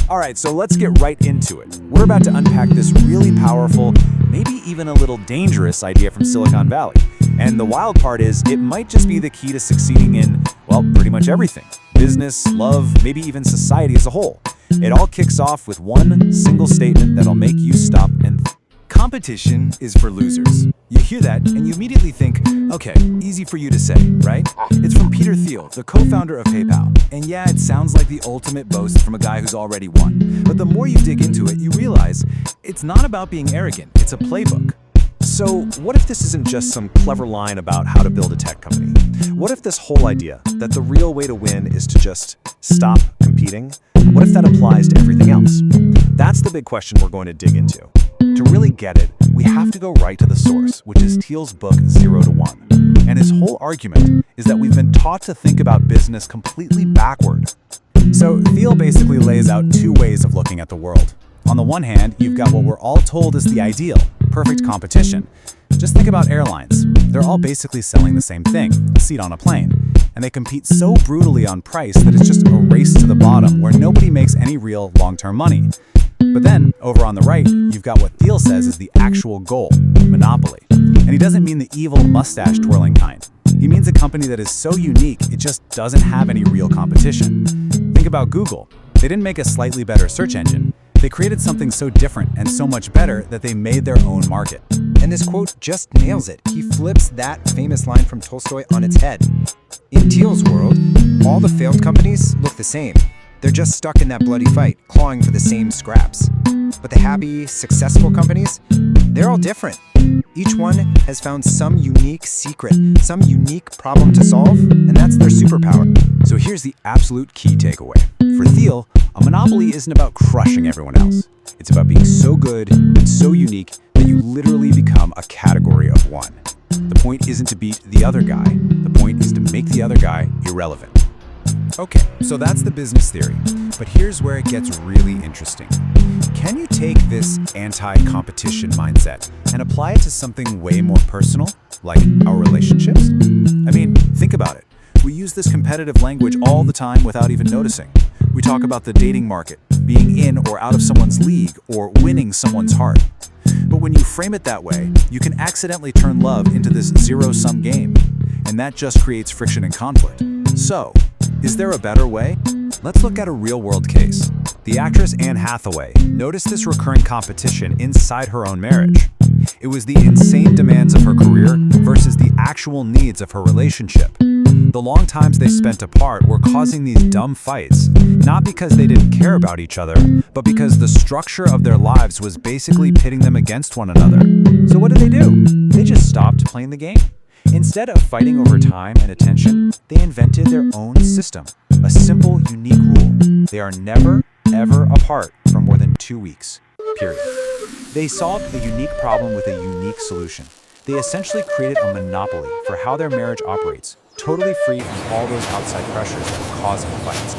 All right, so let's get right into it. We're about to unpack this really powerful, maybe even a little dangerous idea from Silicon Valley. And the wild part is, it might just be the key to succeeding in, well, pretty much everything. Business, love, maybe even society as a whole. It all kicks off with one single statement that'll make you stop and think. Competition is for losers. You hear that and you immediately think, okay, easy for you to say, right? It's from Peter Thiel, the co-founder of PayPal. And yeah, it sounds like the ultimate boast from a guy who's already won. But the more you dig into it, you realize it's not about being arrogant, it's a playbook. So what if this isn't just some clever line about how to build a tech company? What if this whole idea that the real way to win is to just stop competing? What if that applies to everything else? That's the big question we're going to dig into. To really get it, we have to go right to the source, which is Thiel's book 0 to 1. And his whole argument is that we've been taught to think about business completely backward. So Thiel basically lays out two ways of looking at the world. On the one hand, you've got what we're all told is the ideal, perfect competition. Just think about airlines. They're all basically selling the same thing, a seat on a plane. And they compete so brutally on price that it's just a race to the bottom where nobody makes any real long-term money. But then, over on the right, you've got what Thiel says is the actual goal, monopoly. And he doesn't mean the evil mustache-twirling kind. He means a company that is so unique, it just doesn't have any real competition. Think about Google. They didn't make a slightly better search engine. They created something so different and so much better that they made their own market. And this quote just nails it. He flips that famous line from Tolstoy on its head. In Thiel's world, all the failed companies look the same. They're just stuck in that bloody fight, clawing for the same scraps. But the happy, successful companies, they're all different. Each one has found some unique secret, some unique problem to solve, and that's their superpower. So here's the absolute key takeaway. For Thiel, a monopoly isn't about crushing everyone else. It's about being so good and so unique that you literally become a category of one. The point isn't to beat the other guy. The point is to make the other guy irrelevant. Okay, so that's the business theory. But here's where it gets really interesting. Can you take this anti-competition mindset and apply it to something way more personal, like our relationships? I mean, think about it. We use this competitive language all the time without even noticing. We talk about the dating market, being in or out of someone's league, or winning someone's heart. But when you frame it that way, you can accidentally turn love into this zero-sum game, and that just creates friction and conflict. So, is there a better way? Let's look at a real-world case. The actress Anne Hathaway noticed this recurring competition inside her own marriage. It was the insane demands of her career versus the actual needs of her relationship. The long times they spent apart were causing these dumb fights, not because they didn't care about each other, but because the structure of their lives was basically pitting them against one another. So what did they do? They just stopped playing the game. Instead of fighting over time and attention, they invented their own system, a simple, unique rule. They are never, ever apart for more than 2 weeks, period. They solved a unique problem with a unique solution. They essentially created a monopoly for how their marriage operates, totally free from all those outside pressures that were causing fights.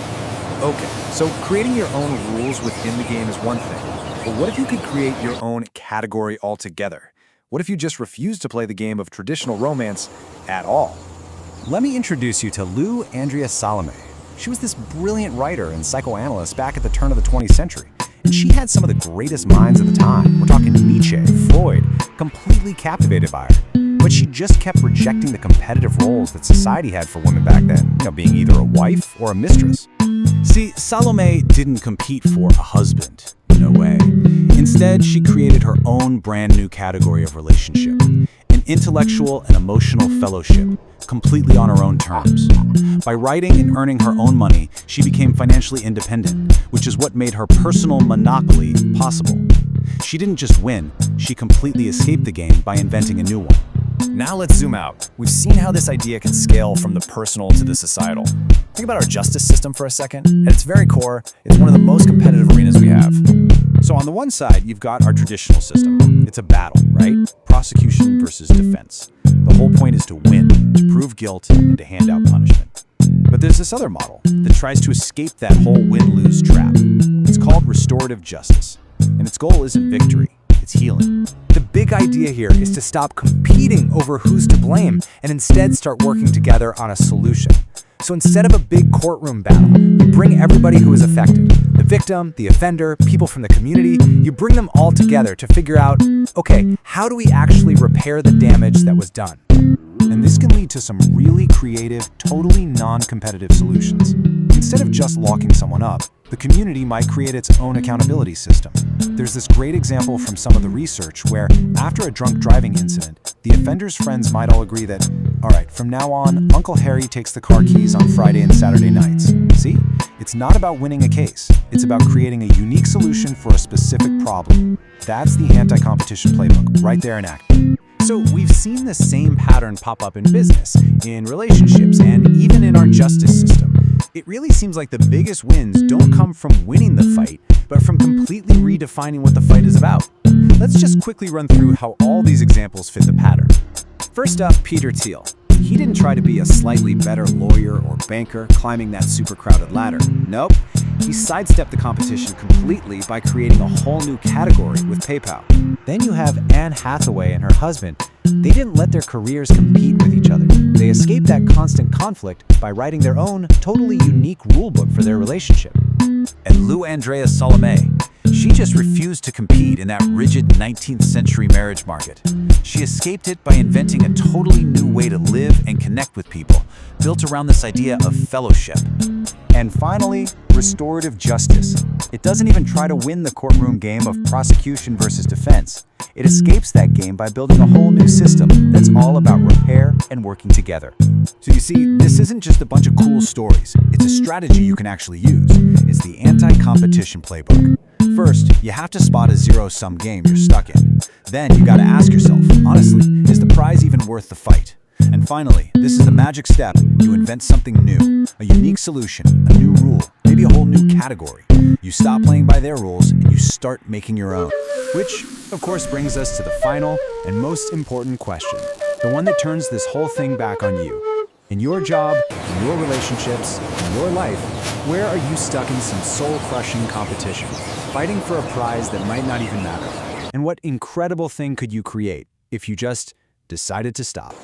Okay, so creating your own rules within the game is one thing, but what if you could create your own category altogether? What if you just refuse to play the game of traditional romance at all? Let me introduce you to Lou Andrea Salome. She was this brilliant writer and psychoanalyst back at the turn of the 20th century, and she had some of the greatest minds of the time. We're talking Nietzsche, Freud, completely captivated by her. But she just kept rejecting the competitive roles that society had for women back then, being either a wife or a mistress. See, Salome didn't compete for a husband. No way. Instead, she created her own brand new category of relationship, an intellectual and emotional fellowship, completely on her own terms. By writing and earning her own money, she became financially independent, which is what made her personal monopoly possible. She didn't just win, she completely escaped the game by inventing a new one. Now let's zoom out. We've seen how this idea can scale from the personal to the societal. Think about our justice system for a second. At its very core, it's one of the most competitive arenas we have. So on the one side, you've got our traditional system. It's a battle, right? Prosecution versus defense. The whole point is to win, to prove guilt, and to hand out punishment. But there's this other model that tries to escape that whole win-lose trap. It's called restorative justice, and its goal isn't victory, it's healing. The big idea here is to stop competing over who's to blame and instead start working together on a solution. So instead of a big courtroom battle, you bring everybody who is affected, the victim, the offender, people from the community. You bring them all together to figure out, okay, how do we actually repair the damage that was done? And this can lead to some really creative, totally non-competitive solutions. Instead of just locking someone up, the community might create its own accountability system. There's this great example from some of the research where, after a drunk driving incident, the offender's friends might all agree that, all right, from now on, Uncle Harry takes the car keys on Friday and Saturday nights. See? It's not about winning a case. It's about creating a unique solution for a specific problem. That's the anti-competition playbook, right there in action. So we've seen the same pattern pop up in business, in relationships, and even in our justice system. It really seems like the biggest wins don't come from winning the fight, but from completely redefining what the fight is about. Let's just quickly run through how all these examples fit the pattern. First up, Peter Thiel. He didn't try to be a slightly better lawyer or banker climbing that super crowded ladder. Nope. He sidestepped the competition completely by creating a whole new category with PayPal. Then you have Anne Hathaway and her husband. They didn't let their careers compete with each other. They escaped that constant conflict by writing their own, totally unique rulebook for their relationship. And Lou Andrea Salome. She just refused to compete in that rigid 19th century marriage market. She escaped it by inventing a totally new way to live and connect with people, built around this idea of fellowship. And finally, restorative justice. It doesn't even try to win the courtroom game of prosecution versus defense. It escapes that game by building a whole new system that's all about repair and working together. So you see, this isn't just a bunch of cool stories. It's a strategy you can actually use. It's the anti-competition playbook. First, you have to spot a zero-sum game you're stuck in. Then you gotta ask yourself, honestly, is the prize even worth the fight? And finally, this is the magic step. You invent something new, a unique solution, a new rule, maybe a whole new category. You stop playing by their rules and you start making your own. Which, of course, brings us to the final and most important question, the one that turns this whole thing back on you. In your job, in your relationships, in your life, where are you stuck in some soul-crushing competition, fighting for a prize that might not even matter? And what incredible thing could you create if you just decided to stop?